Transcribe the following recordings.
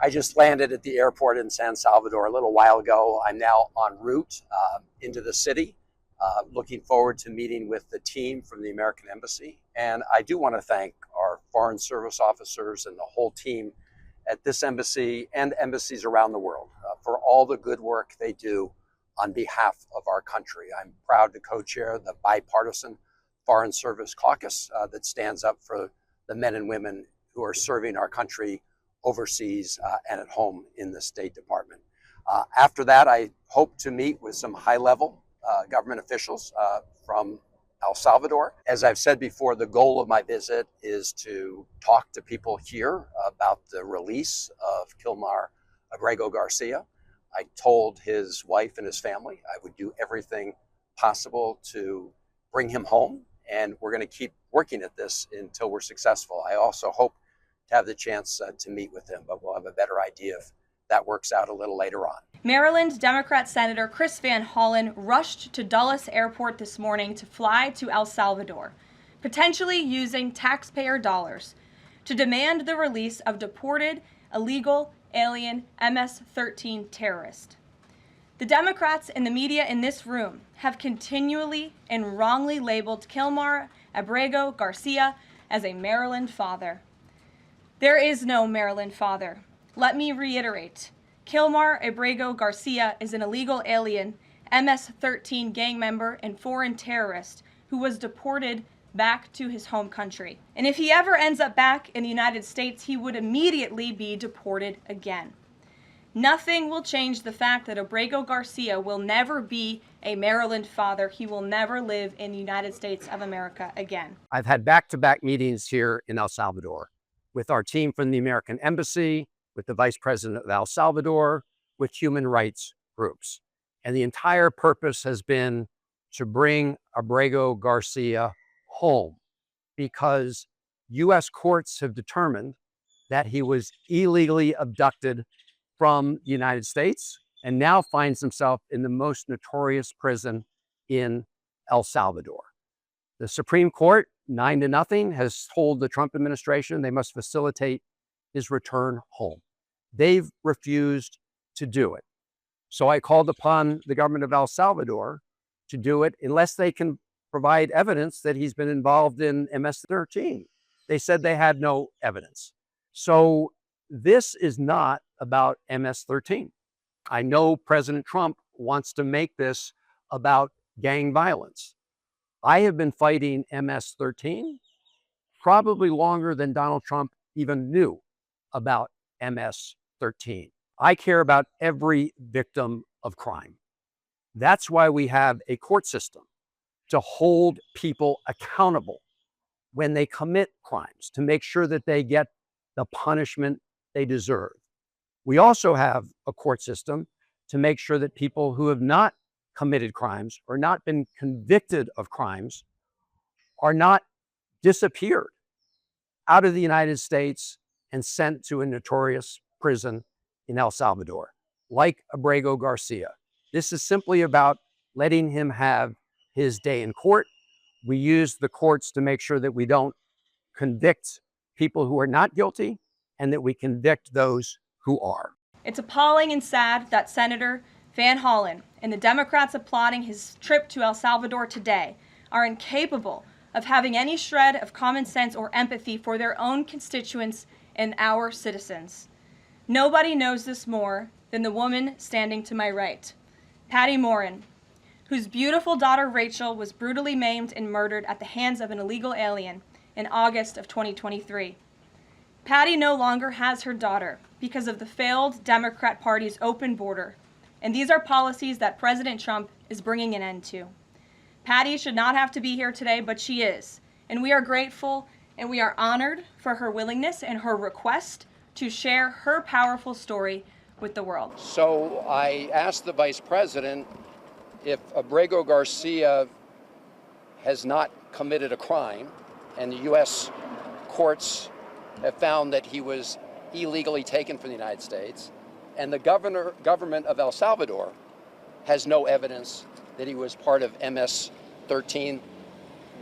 I just landed at the airport in San Salvador a little while ago. I'm now en route into the city, looking forward to meeting with the team from the American Embassy. And I do want to thank our Foreign Service officers and the whole team at this embassy and embassies around the world for all the good work they do on behalf of our country. I'm proud to co-chair the bipartisan Foreign Service Caucus that stands up for the men and women who are serving our country overseas and at home in the State Department. After that, I hope to meet with some high-level government officials from El Salvador. As I've said before, the goal of my visit is to talk to people here about the release of Kilmar Abrego Garcia. I told his wife and his family I would do everything possible to bring him home, and we're going to keep working at this until we're successful. I also hope to have the chance to meet with him, but we'll have a better idea if that works out a little later on. Maryland Democrat Senator Chris Van Hollen rushed to Dulles Airport this morning to fly to El Salvador, potentially using taxpayer dollars, to demand the release of deported, illegal, alien MS-13 terrorist. The Democrats and the media in this room have continually and wrongly labeled Kilmar Abrego Garcia as a Maryland father. There is no Maryland father. Let me reiterate. Kilmar Abrego Garcia is an illegal alien, MS-13 gang member and foreign terrorist who was deported back to his home country. And if he ever ends up back in the United States, he would immediately be deported again. Nothing will change the fact that Abrego Garcia will never be a Maryland father. He will never live in the United States of America again. I've had back-to-back meetings here in El Salvador with our team from the American Embassy, with the Vice President of El Salvador, with human rights groups. And the entire purpose has been to bring Abrego Garcia home because U.S. courts have determined that he was illegally abducted from the United States and now finds himself in the most notorious prison in El Salvador. The Supreme Court, 9-0, has told the Trump administration they must facilitate his return home. They've refused to do it. So I called upon the government of El Salvador to do it unless they can provide evidence that he's been involved in MS-13. They said they had no evidence. So this is not about MS-13. I know President Trump wants to make this about gang violence. I have been fighting MS-13 probably longer than Donald Trump even knew about MS-13. I care about every victim of crime. That's why we have a court system to hold people accountable when they commit crimes, to make sure that they get the punishment they deserve. We also have a court system to make sure that people who have not committed crimes or not been convicted of crimes are not disappeared out of the United States and sent to a notorious prison in El Salvador, like Abrego Garcia. This is simply about letting him have his day in court. We use the courts to make sure that we don't convict people who are not guilty and that we convict those who are. It's appalling and sad that Senator Van Hollen and the Democrats applauding his trip to El Salvador today are incapable of having any shred of common sense or empathy for their own constituents and our citizens. Nobody knows this more than the woman standing to my right, Patty Morin, whose beautiful daughter Rachel was brutally maimed and murdered at the hands of an illegal alien in August of 2023. Patty no longer has her daughter because of the failed Democrat Party's open border, and these are policies that President Trump is bringing an end to. Patty should not have to be here today, but she is, and we are grateful and we are honored for her willingness and her request to share her powerful story with the world. So I asked the Vice President if Abrego Garcia has not committed a crime, and the U.S. courts have found that he was illegally taken from the United States, and the government of El Salvador has no evidence that he was part of MS-13.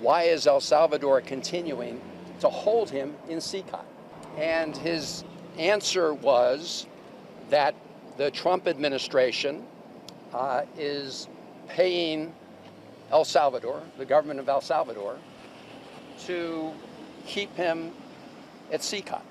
Why is El Salvador continuing to hold him in CICOT? And his answer was that the Trump administration is paying El Salvador, the government of El Salvador, to keep him at CCOT.